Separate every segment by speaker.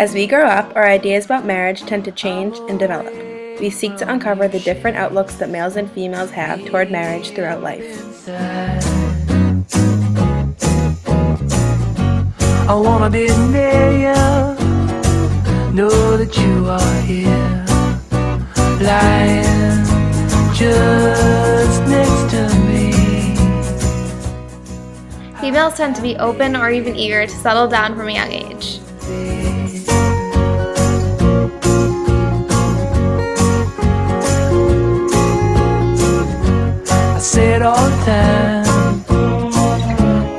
Speaker 1: As we grow up, our ideas about marriage tend to change and develop. We seek to uncover the different outlooks that males and females have toward marriage throughout life.
Speaker 2: I wanna be near you, know that you are here, lying just next to me.
Speaker 3: Females tend to be open or even eager to settle down from a young age.
Speaker 2: I say it all the time,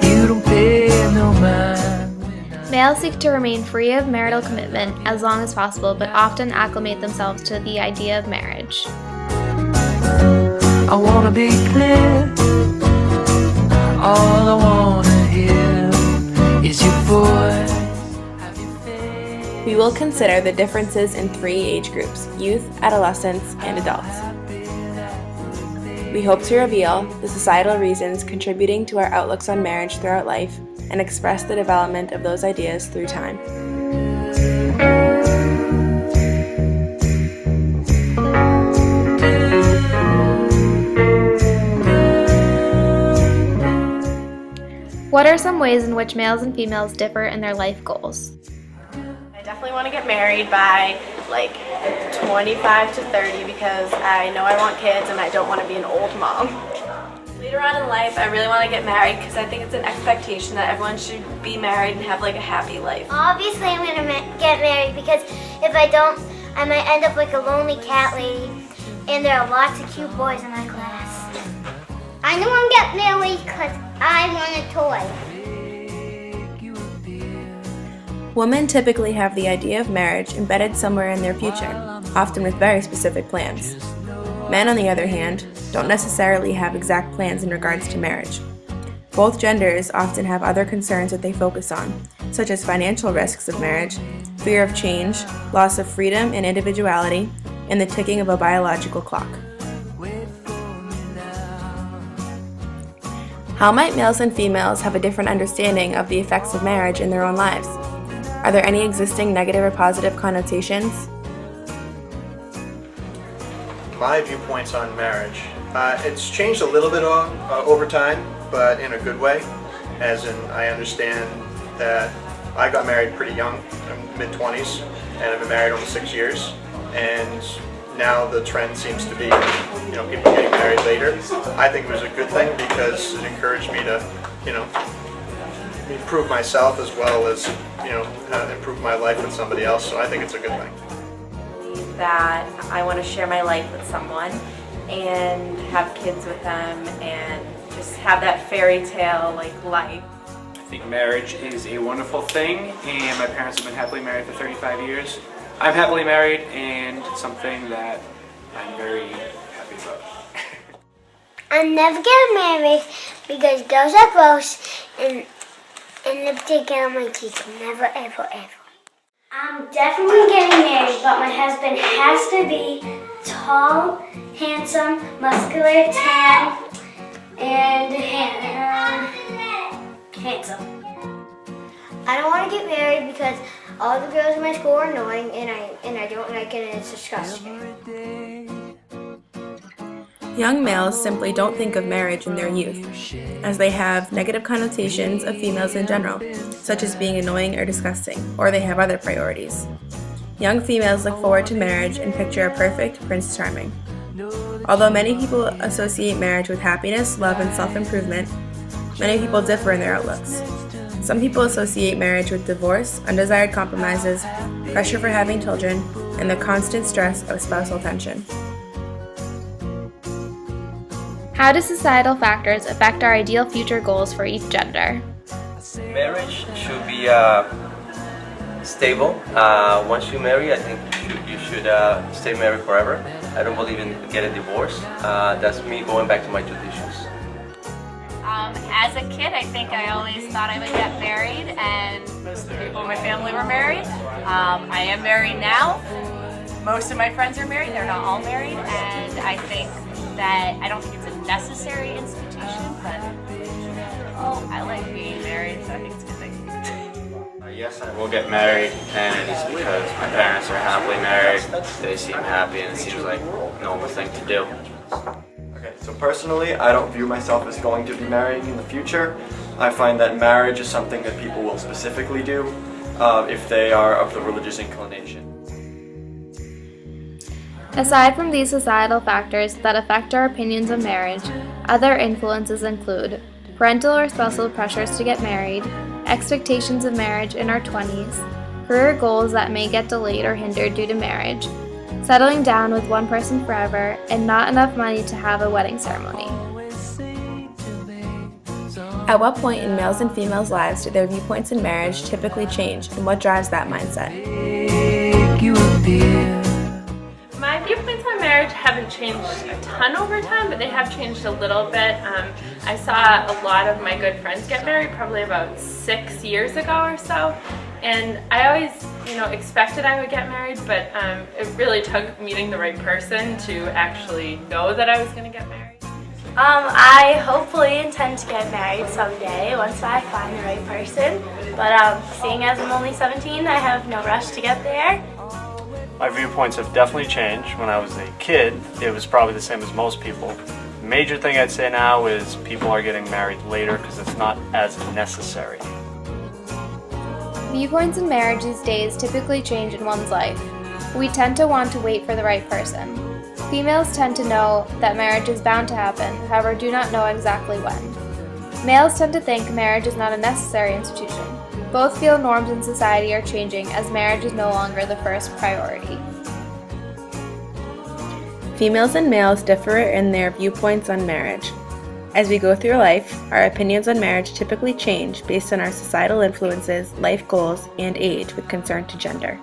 Speaker 2: you don't pay no mind.
Speaker 3: Males seek to remain free of marital commitment as long as possible, but often acclimate themselves to the idea of marriage.
Speaker 2: I wanna be clear, all I wanna hear is your voice.
Speaker 1: We will consider the differences in 3 age groups: youth, adolescents, and adults. We hope to reveal the societal reasons contributing to our outlooks on marriage throughout life and express the development of those ideas through time.
Speaker 3: What are some ways in which males and females differ in their life goals?
Speaker 4: I definitely want to get married by like 25 to 30 because I know I want kids and I don't want to be an old mom. Later on in life, I really want to get married because I think it's an expectation that everyone should be married and have like a happy life.
Speaker 5: Obviously, I'm going to get married because if I don't, I might end up like a lonely cat lady, and there are lots of cute boys in my class. I don't want to get married because I want a toy.
Speaker 1: Women typically have the idea of marriage embedded somewhere in their future, often with very specific plans. Men, on the other hand, don't necessarily have exact plans in regards to marriage. Both genders often have other concerns that they focus on, such as financial risks of marriage, fear of change, loss of freedom and individuality, and the ticking of a biological clock. How might males and females have a different understanding of the effects of marriage in their own lives? Are there any existing negative or positive connotations?
Speaker 6: My viewpoints on marriage. It's changed a little bit over time, but in a good way. As in, I understand that I got married pretty young, I'm mid-20s, and I've been married almost 6 years. And now the trend seems to be, people getting married later. I think it was a good thing because it encouraged me to, improve myself as well as, improve my life with somebody else. So I think it's a good thing.
Speaker 4: That I want to share my life with someone and have kids with them and just have that fairy tale like life.
Speaker 7: I think marriage is a wonderful thing, and my parents have been happily married for 35 years. I'm happily married, and it's something that I'm very happy about.
Speaker 5: I'm never getting married because girls are gross and lipstick on my cheeks. Never, ever, ever. I'm definitely getting married, but my husband has to be tall, handsome, muscular, tan, and handsome. I don't want to get married because all the girls in my school are annoying, and I don't like it, and it's disgusting.
Speaker 1: Young males simply don't think of marriage in their youth, as they have negative connotations of females in general, such as being annoying or disgusting, or they have other priorities. Young females look forward to marriage and picture a perfect Prince Charming. Although many people associate marriage with happiness, love, and self-improvement, many people differ in their outlooks. Some people associate marriage with divorce, undesired compromises, pressure for having children, and the constant stress of spousal tension.
Speaker 3: How do societal factors affect our ideal future goals for each gender?
Speaker 8: Marriage should be stable. Once you marry, I think you should stay married forever. I don't believe in getting divorced. That's me going back to my traditions.
Speaker 9: As a kid, I think I always thought I would get married, and most of the people in my family were married. I am married now. Most of my friends are married. They're not all married, and I think that I don't think it's a necessary institution, but I like being married, so I think it's a good thing.
Speaker 7: Yes, I will get married, and it's because my parents are happily married. They seem happy, and it seems like a normal thing to do.
Speaker 10: Okay, so personally, I don't view myself as going to be marrying in the future. I find that marriage is something that people will specifically do if they are of the religious inclination.
Speaker 3: Aside from these societal factors that affect our opinions of marriage, other influences include parental or spousal pressures to get married, expectations of marriage in our 20s, career goals that may get delayed or hindered due to marriage, settling down with one person forever, and not enough money to have a wedding ceremony.
Speaker 1: At what point in males' and females' lives do their viewpoints in marriage typically change, and what drives that mindset?
Speaker 11: My viewpoints on marriage haven't changed a ton over time, but they have changed a little bit. I saw a lot of my good friends get married probably about 6 years ago or so, and I always, expected I would get married, but it really took meeting the right person to actually know that I was going to get married.
Speaker 4: I hopefully intend to get married someday once I find the right person, but seeing as I'm only 17, I have no rush to get there.
Speaker 12: My viewpoints have definitely changed. When I was a kid, it was probably the same as most people. The major thing I'd say now is people are getting married later because it's not as necessary.
Speaker 3: Viewpoints in marriage these days typically change in one's life. We tend to want to wait for the right person. Females tend to know that marriage is bound to happen, however do not know exactly when. Males tend to think marriage is not a necessary institution. Both feel norms in society are changing as marriage is no longer the first priority.
Speaker 1: Females and males differ in their viewpoints on marriage. As we go through life, our opinions on marriage typically change based on our societal influences, life goals, and age with concern to gender.